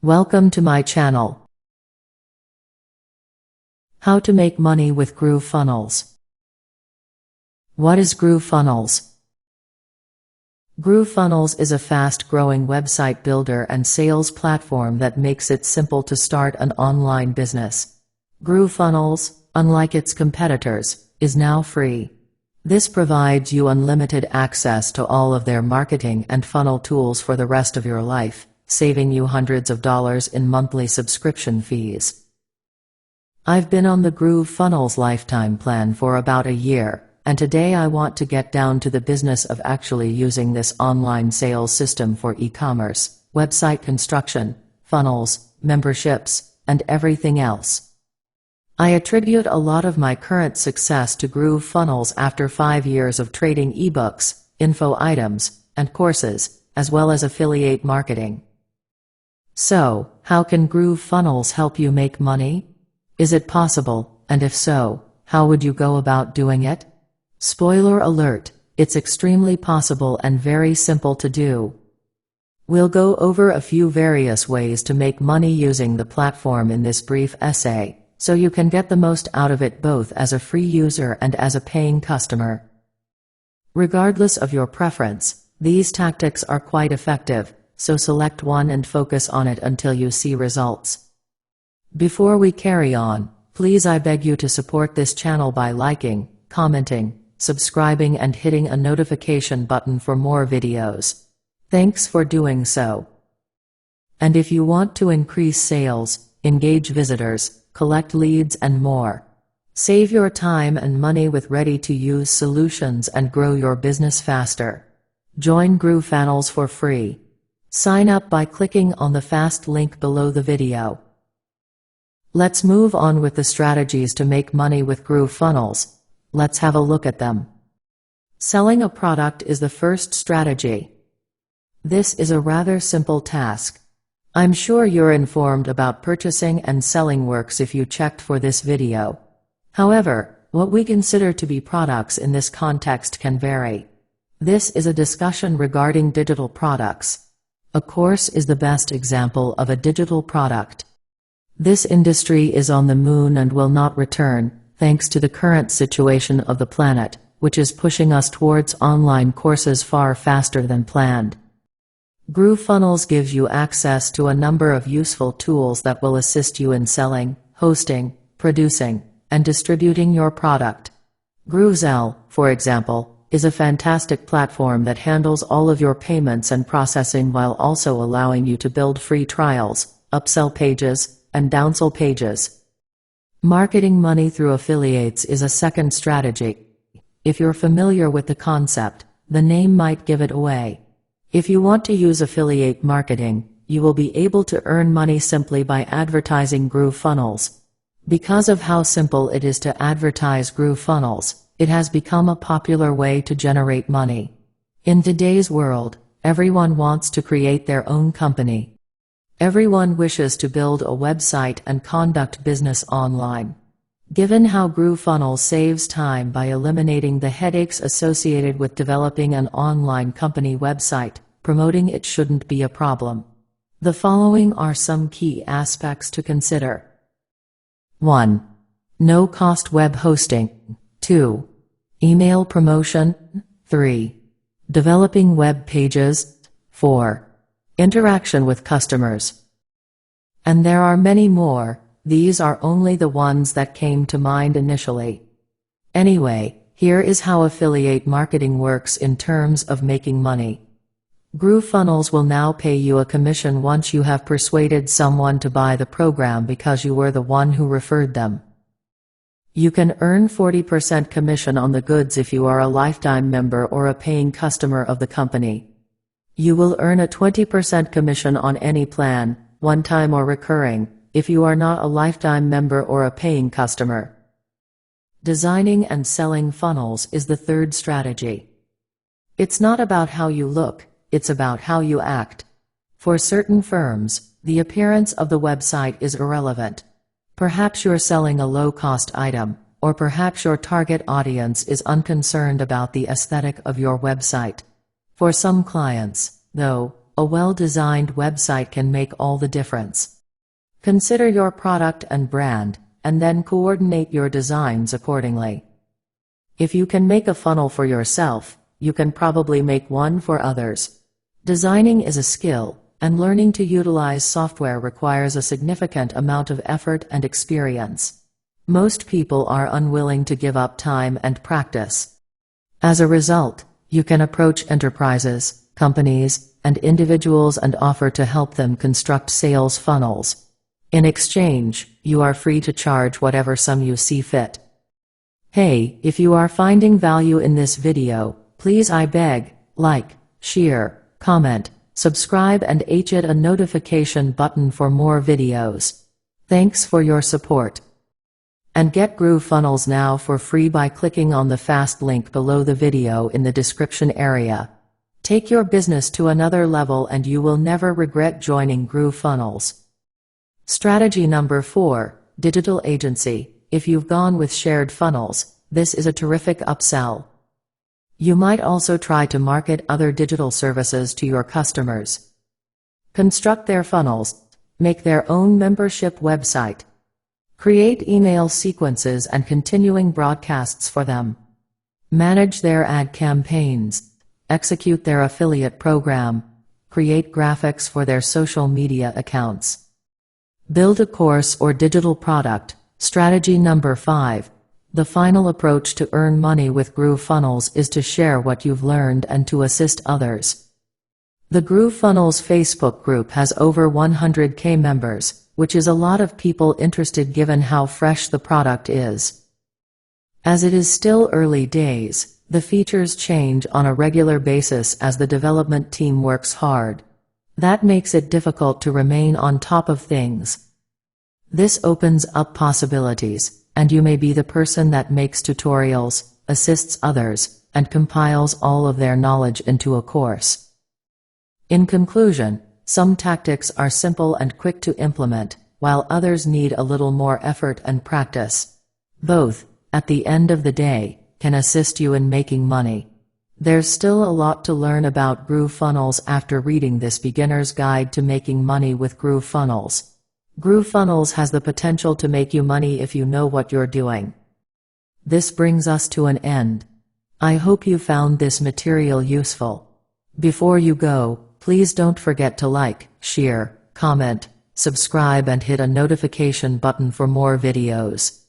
Welcome to my channel. How to make money with GrooveFunnels. What is GrooveFunnels? GrooveFunnels is a fast-growing website builder and sales platform that makes it simple to start an online business. GrooveFunnels, unlike its competitors, is now free. This provides you unlimited access to all of their marketing and funnel tools for the rest of your life, saving you hundreds of dollars in monthly subscription fees. I've been on the GrooveFunnels lifetime plan for about a year, and today I want to get down to the business of actually using this online sales system for e-commerce, website construction, funnels, memberships, and everything else. I attribute a lot of my current success to GrooveFunnels after 5 years of trading ebooks, info items, and courses, as well as affiliate marketing. So, how can GrooveFunnels help you make money? Is it possible, and if so, how would you go about doing it? Spoiler alert, it's extremely possible and very simple to do. We'll go over a few various ways to make money using the platform in this brief essay, so you can get the most out of it both as a free user and as a paying customer. Regardless of your preference, these tactics are quite effective, so select one and focus on it until you see results. Before we carry on, please I beg you to support this channel by liking, commenting, subscribing and hitting a notification button for more videos. Thanks for doing so. And if you want to increase sales, engage visitors, collect leads and more, save your time and money with ready-to-use solutions and grow your business faster, join GrooveFunnels for free. Sign up by clicking on the fast link below the video. Let's move on with the strategies to make money with GrooveFunnels. Let's have a look at them. Selling a product is the first strategy. This is a rather simple task. I'm sure you're informed about purchasing and selling works if you checked for this video. However, what we consider to be products in this context can vary. This is a discussion regarding digital products. A course is the best example of a digital product. This industry is on the moon and will not return, thanks to the current situation of the planet, which is pushing us towards online courses far faster than planned. GrooveFunnels gives you access to a number of useful tools that will assist you in selling, hosting, producing, and distributing your product. Groovesell, for example, is a fantastic platform that handles all of your payments and processing while also allowing you to build free trials, upsell pages, and downsell pages. Marketing money through affiliates is a second strategy. If you're familiar with the concept, the name might give it away. If you want to use affiliate marketing, you will be able to earn money simply by advertising GrooveFunnels. Because of how simple it is to advertise GrooveFunnels, it has become a popular way to generate money. In today's world, everyone wants to create their own company. Everyone wishes to build a website and conduct business online. Given how GrooveFunnels saves time by eliminating the headaches associated with developing an online company website, promoting it shouldn't be a problem. The following are some key aspects to consider. 1. No-cost web hosting. 2. Email promotion. 3. Developing web pages. 4. Interaction with customers. And there are many more. These are only the ones that came to mind initially. Anyway, here is how affiliate marketing works in terms of making money. GrooveFunnels will now pay you a commission once you have persuaded someone to buy the program because you were the one who referred them. You can earn 40% commission on the goods if you are a lifetime member or a paying customer of the company. You will earn a 20% commission on any plan, one-time or recurring, if you are not a lifetime member or a paying customer. Designing and selling funnels is the third strategy. It's not about how you look, it's about how you act. For certain firms, the appearance of the website is irrelevant. Perhaps you're selling a low-cost item, or perhaps your target audience is unconcerned about the aesthetic of your website. For some clients, though, a well-designed website can make all the difference. Consider your product and brand, and then coordinate your designs accordingly. If you can make a funnel for yourself, you can probably make one for others. Designing is a skill, and learning to utilize software requires a significant amount of effort and experience. Most people are unwilling to give up time and practice. As a result, you can approach enterprises, companies, and individuals and offer to help them construct sales funnels. In exchange, you are free to charge whatever sum you see fit. Hey, if you are finding value in this video, please I beg, like, share, comment, subscribe and hit a notification button for more videos. Thanks for your support. And get GrooveFunnels now for free by clicking on the fast link below the video in the description area. Take your business to another level and you will never regret joining GrooveFunnels. Strategy number 4, digital agency. If you've gone with shared funnels, this is a terrific upsell. You might also try to market other digital services to your customers. Construct their funnels, make their own membership website, create email sequences and continuing broadcasts for them, manage their ad campaigns, execute their affiliate program, create graphics for their social media accounts, build a course or digital product. Strategy number 5. The final approach to earn money with GrooveFunnels is to share what you've learned and to assist others. The GrooveFunnels Facebook group has over 100,000 members, which is a lot of people interested given how fresh the product is. As it is still early days, the features change on a regular basis as the development team works hard. That makes it difficult to remain on top of things. This opens up possibilities, and you may be the person that makes tutorials, assists others, and compiles all of their knowledge into a course. In conclusion, some tactics are simple and quick to implement, while others need a little more effort and practice. Both, at the end of the day, can assist you in making money. There's still a lot to learn about GrooveFunnels after reading this beginner's guide to making money with GrooveFunnels. GrooveFunnels has the potential to make you money if you know what you're doing. This brings us to an end. I hope you found this material useful. Before you go, please don't forget to like, share, comment, subscribe and hit a notification button for more videos.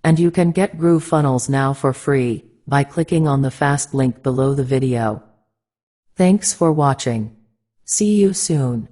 And you can get GrooveFunnels now for free by clicking on the fast link below the video. Thanks for watching. See you soon.